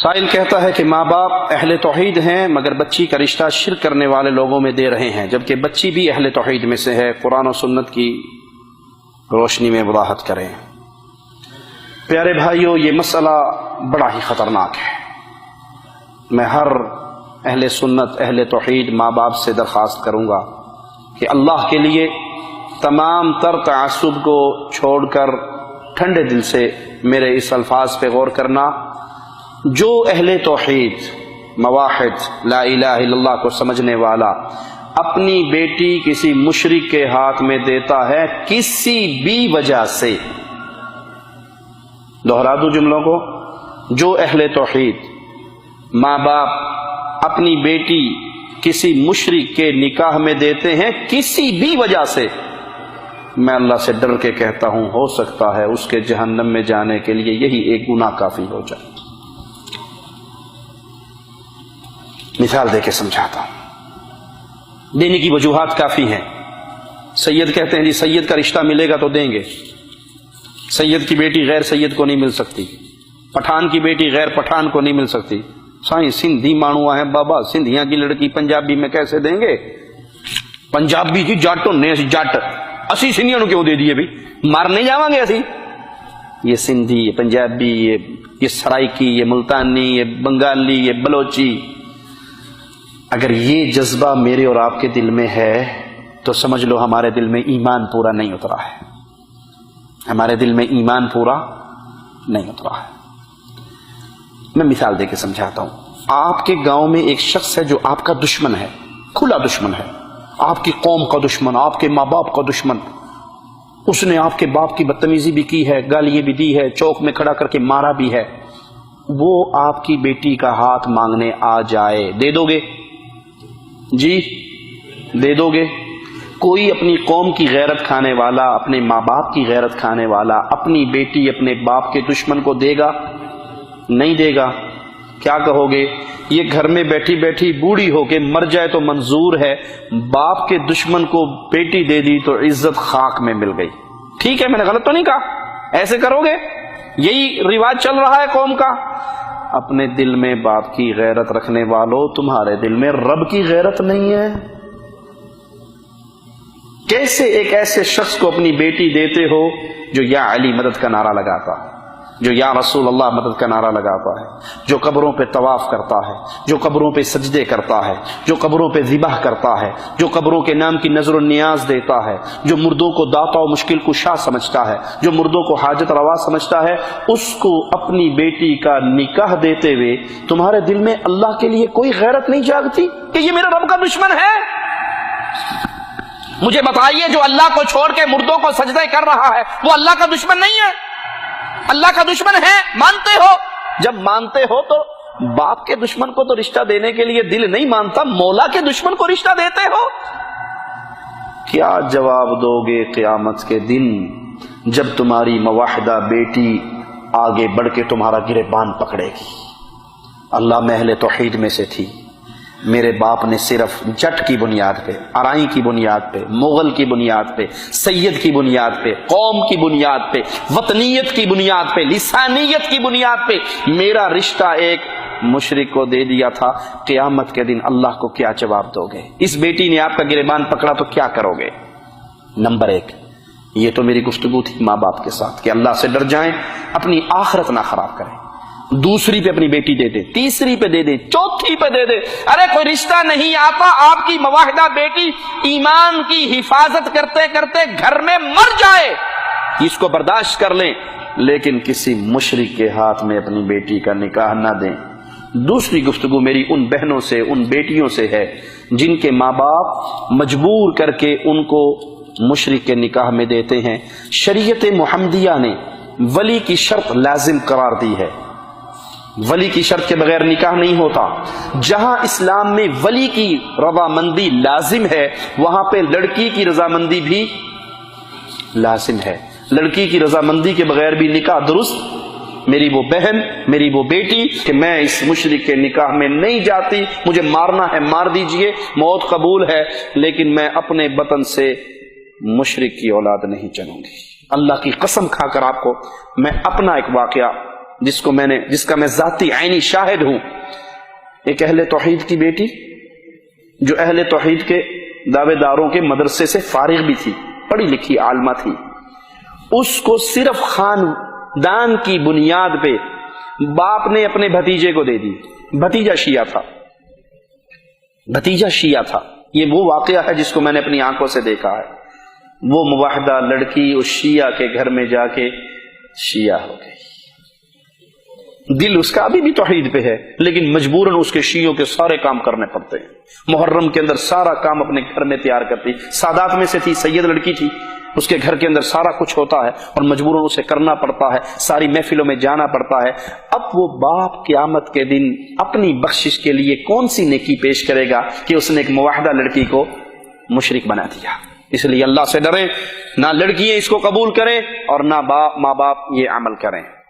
سائل کہتا ہے کہ ماں باپ اہل توحید ہیں مگر بچی کا رشتہ شرک کرنے والے لوگوں میں دے رہے ہیں، جبکہ بچی بھی اہل توحید میں سے ہے۔ قرآن و سنت کی روشنی میں وضاحت کریں۔ پیارے بھائیو، یہ مسئلہ بڑا ہی خطرناک ہے۔ میں ہر اہل سنت اہل توحید ماں باپ سے درخواست کروں گا کہ اللہ کے لیے تمام تر تعصب کو چھوڑ کر ٹھنڈے دل سے میرے اس الفاظ پہ غور کرنا۔ جو اہل توحید موحد لا الہ الا اللہ کو سمجھنے والا اپنی بیٹی کسی مشرک کے ہاتھ میں دیتا ہے کسی بھی وجہ سے، دوہرا دوں جملوں کو، جو اہل توحید ماں باپ اپنی بیٹی کسی مشرک کے نکاح میں دیتے ہیں کسی بھی وجہ سے، میں اللہ سے ڈر کے کہتا ہوں ہو سکتا ہے اس کے جہنم میں جانے کے لیے یہی ایک گناہ کافی ہو جائے۔ مثال دے کے سمجھاتا ہوں، دینے کی وجوہات کافی ہیں۔ سید کہتے ہیں جی سید کا رشتہ ملے گا تو دیں گے، سید کی بیٹی غیر سید کو نہیں مل سکتی، پٹھان کی بیٹی غیر پٹھان کو نہیں مل سکتی۔ سائیں سندھی مانوا ہے بابا، سندھیاں کی لڑکی پنجابی میں کیسے دیں گے؟ پنجابی کی جٹ ہونے جٹ اسی سندھیاں نو کیوں دے دیے بھی؟ مارنے جاواں گے اسی؟ یہ سندھی، یہ پنجابی، یہ سرائکی، یہ ملتانی، یہ بنگالی، یہ بلوچی، اگر یہ جذبہ میرے اور آپ کے دل میں ہے تو سمجھ لو ہمارے دل میں ایمان پورا نہیں اترا ہے، ہمارے دل میں ایمان پورا نہیں اترا ہے۔ میں مثال دے کے سمجھاتا ہوں۔ آپ کے گاؤں میں ایک شخص ہے جو آپ کا دشمن ہے، کھلا دشمن ہے، آپ کی قوم کا دشمن، آپ کے ماں باپ کا دشمن۔ اس نے آپ کے باپ کی بدتمیزی بھی کی ہے، گالیاں بھی دی ہے، چوک میں کھڑا کر کے مارا بھی ہے۔ وہ آپ کی بیٹی کا ہاتھ مانگنے آ جائے، دے دو گے؟ جی دے دو گے؟ کوئی اپنی قوم کی غیرت کھانے والا، اپنے ماں باپ کی غیرت کھانے والا اپنی بیٹی اپنے باپ کے دشمن کو دے گا؟ نہیں دے گا۔ کیا کہو گے؟ یہ گھر میں بیٹھی بیٹھی بوڑھی ہو کے مر جائے تو منظور ہے، باپ کے دشمن کو بیٹی دے دی تو عزت خاک میں مل گئی۔ ٹھیک ہے، میں نے غلط تو نہیں کہا؟ ایسے کرو گے؟ یہی رواج چل رہا ہے قوم کا۔ اپنے دل میں باپ کی غیرت رکھنے والوں، تمہارے دل میں رب کی غیرت نہیں ہے؟ کیسے ایک ایسے شخص کو اپنی بیٹی دیتے ہو جو یا علی مدد کا نعرہ لگاتا ہے، جو یا رسول اللہ مدد کا نعرہ لگاتا ہے، جو قبروں پہ طواف کرتا ہے، جو قبروں پہ سجدے کرتا ہے، جو قبروں پہ ذبح کرتا ہے، جو قبروں کے نام کی نظر و نیاز دیتا ہے، جو مردوں کو داتا و مشکل کشا سمجھتا ہے، جو مردوں کو حاجت روا سمجھتا ہے، اس کو اپنی بیٹی کا نکاح دیتے ہوئے تمہارے دل میں اللہ کے لیے کوئی غیرت نہیں جاگتی کہ یہ میرا رب کا دشمن ہے؟ مجھے بتائیے، جو اللہ کو چھوڑ کے مردوں کو سجدے کر رہا ہے وہ اللہ کا دشمن نہیں ہے؟ اللہ کا دشمن ہے، مانتے ہو؟ جب مانتے ہو تو باپ کے دشمن کو تو رشتہ دینے کے لیے دل نہیں مانتا، مولا کے دشمن کو رشتہ دیتے ہو؟ کیا جواب دو گے قیامت کے دن جب تمہاری موحدہ بیٹی آگے بڑھ کے تمہارا گریبان پکڑے گی؟ اللہ میں اہل توحید میں سے تھی، میرے باپ نے صرف جٹ کی بنیاد پہ، ارائی کی بنیاد پہ، مغل کی بنیاد پہ، سید کی بنیاد پہ، قوم کی بنیاد پہ، وطنیت کی بنیاد پہ، لسانیت کی بنیاد پہ میرا رشتہ ایک مشرک کو دے دیا تھا۔ قیامت کے دن اللہ کو کیا جواب دو گے؟ اس بیٹی نے آپ کا گریبان پکڑا تو کیا کرو گے؟ نمبر ایک، یہ تو میری گفتگو تھی ماں باپ کے ساتھ کہ اللہ سے ڈر جائیں، اپنی آخرت نہ خراب کریں۔ دوسری پہ اپنی بیٹی دے دے، تیسری پہ دے دے، چوتھی پہ دے دے۔ ارے کوئی رشتہ نہیں آتا، آپ کی مواحدہ بیٹی ایمان کی حفاظت کرتے کرتے گھر میں مر جائے، اس کو برداشت کر لیں، لیکن کسی مشرک کے ہاتھ میں اپنی بیٹی کا نکاح نہ دیں۔ دوسری گفتگو میری ان بہنوں سے، ان بیٹیوں سے ہے جن کے ماں باپ مجبور کر کے ان کو مشرک کے نکاح میں دیتے ہیں۔ شریعت محمدیہ نے ولی کی شرط لازم قرار دی ہے، ولی کی شرط کے بغیر نکاح نہیں ہوتا۔ جہاں اسلام میں ولی کی رضامندی لازم ہے وہاں پہ لڑکی کی رضامندی بھی لازم ہے۔ لڑکی کی رضامندی کے بغیر بھی نکاح درست، میری وہ بہن، میری وہ بیٹی کہ میں اس مشرک کے نکاح میں نہیں جاتی، مجھے مارنا ہے مار دیجئے، موت قبول ہے، لیکن میں اپنے وطن سے مشرک کی اولاد نہیں چنوں گی۔ اللہ کی قسم کھا کر آپ کو میں اپنا ایک واقعہ جس کا میں ذاتی عینی شاہد ہوں، ایک اہل توحید کی بیٹی جو اہل توحید کے دعوے داروں کے مدرسے سے فارغ بھی تھی، پڑھی لکھی عالمہ تھی، اس کو صرف خاندان کی بنیاد پہ باپ نے اپنے بھتیجے کو دے دی۔ بھتیجا شیعہ تھا۔ یہ وہ واقعہ ہے جس کو میں نے اپنی آنکھوں سے دیکھا ہے۔ وہ مواحدہ لڑکی اس شیعہ کے گھر میں جا کے شیعہ ہو گئی، دل اس کا ابھی بھی توحید پہ ہے، لیکن مجبوراً اس کے شیعوں کے سارے کام کرنے پڑتے ہیں۔ محرم کے اندر سارا کام اپنے گھر میں تیار کرتی، سادات میں سے تھی، سید لڑکی تھی، اس کے گھر کے اندر سارا کچھ ہوتا ہے اور مجبوراً اسے کرنا پڑتا ہے، ساری محفلوں میں جانا پڑتا ہے۔ اب وہ باپ قیامت کے دن اپنی بخشش کے لیے کون سی نیکی پیش کرے گا کہ اس نے ایک مواحدہ لڑکی کو مشرک بنا دیا؟ اس لیے اللہ سے ڈریں، نہ لڑکیاں اس کو قبول کریں اور نہ ماں باپ یہ عمل کریں۔